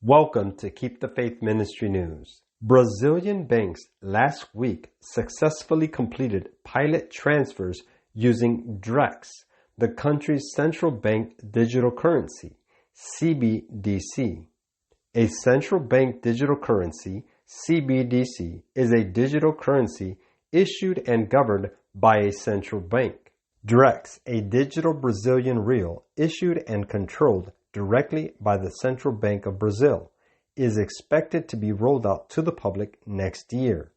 Welcome to Keep the Faith Ministry News. Brazilian banks last week successfully completed pilot transfers using Drex, the country's central bank digital currency, CBDC. A central bank digital currency, CBDC, is a digital currency issued and governed by a central bank. Drex, a digital Brazilian real issued and controlled directly by the Central Bank of Brazil, is expected to be rolled out to the public next year.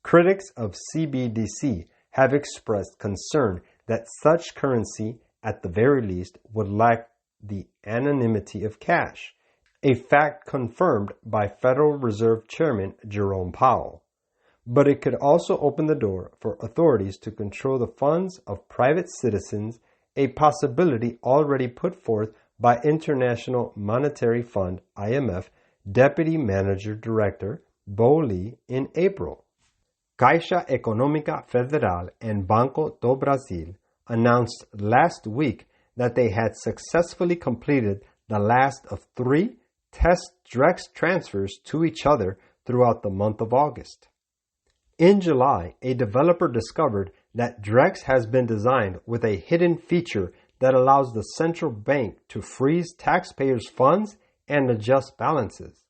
Critics of CBDC have expressed concern that such currency, at the very least, would lack the anonymity of cash, a fact confirmed by Federal Reserve Chairman Jerome Powell. But it could also open the door for authorities to control the funds of private citizens, a possibility already put forth by International Monetary Fund, IMF, Deputy Manager Director Bo Lee in April. Caixa Econômica Federal and Banco do Brasil announced last week that they had successfully completed the last of 3 test Drex transfers to each other throughout the month of August. In July, a developer discovered that Drex has been designed with a hidden feature that allows the central bank to freeze taxpayers' funds and adjust balances.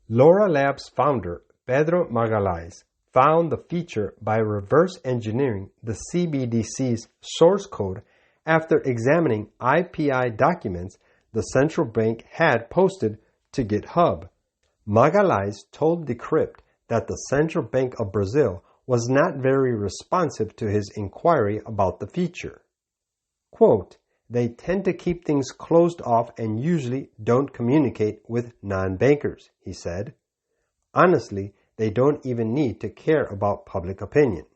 Laura Labs founder Pedro Magalhães found the feature by reverse engineering the CBDC's source code after examining IPI documents the central bank had posted to GitHub. Magalhães told Decrypt that the Central Bank of Brazil was not very responsive to his inquiry about the feature. Quote, "They tend to keep things closed off and usually don't communicate with non-bankers," he said. Honestly, they don't even need to care about public opinion.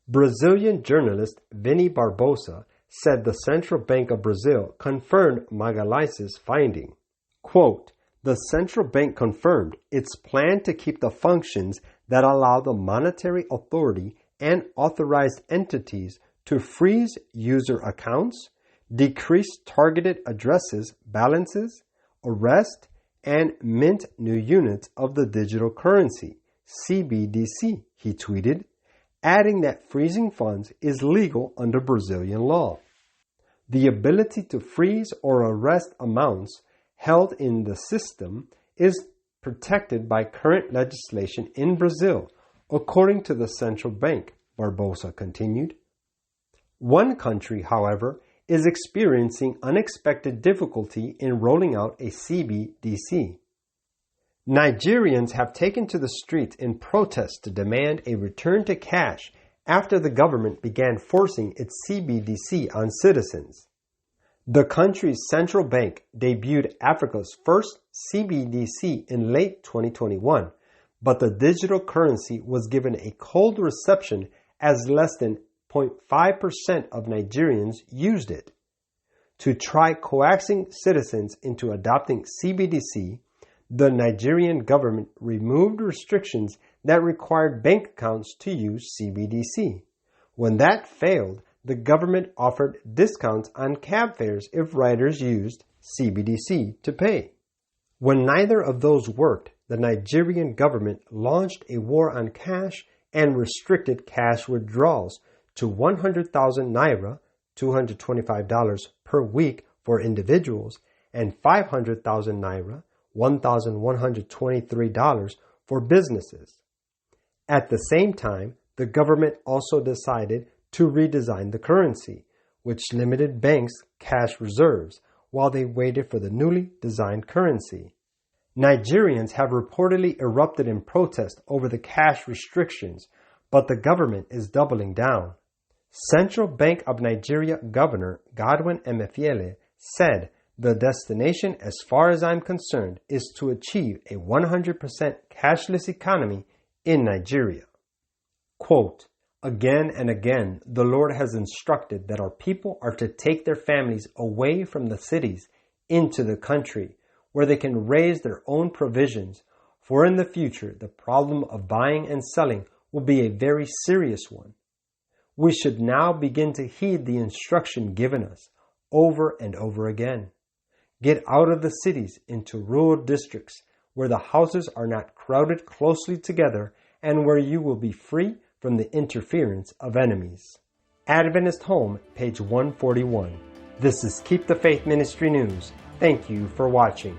Brazilian journalist Vini Barbosa said the Central Bank of Brazil confirmed Magalhães' finding. Quote, "The central bank confirmed its plan to keep the functions that allow the monetary authority and authorized entities to freeze user accounts, decrease targeted addresses balances, arrest, and mint new units of the digital currency, CBDC," he tweeted, adding that freezing funds is legal under Brazilian law. The ability to freeze or arrest amounts held in the system is protected by current legislation in Brazil, according to the central bank, Barbosa continued. One country, however, is experiencing unexpected difficulty in rolling out a CBDC. Nigerians have taken to the streets in protest to demand a return to cash after the government began forcing its CBDC on citizens. The country's central bank debuted Africa's first CBDC in late 2021, but the digital currency was given a cold reception as less than 0.5% of Nigerians used it. To try coaxing citizens into adopting CBDC, the Nigerian government removed restrictions that required bank accounts to use CBDC. When that failed, the government offered discounts on cab fares if riders used CBDC to pay. When neither of those worked, the Nigerian government launched a war on cash and restricted cash withdrawals to 100,000 naira, $225 per week for individuals, and 500,000 naira, $1,123 for businesses. At the same time, the government also decided to redesign the currency, which limited banks' cash reserves while they waited for the newly designed currency. Nigerians have reportedly erupted in protest over the cash restrictions, but the government is doubling down. Central Bank of Nigeria Governor Godwin Emefiele said, "The destination, as far as I'm concerned, is to achieve a 100% cashless economy in Nigeria." Quote, "Again and again, the Lord has instructed that our people are to take their families away from the cities into the country, where they can raise their own provisions, for in the future the problem of buying and selling will be a very serious one. We should now begin to heed the instruction given us over and over again. Get out of the cities into rural districts where the houses are not crowded closely together and where you will be free from the interference of enemies. Adventist Home, page 141. This is Keep the Faith Ministry News. Thank you for watching.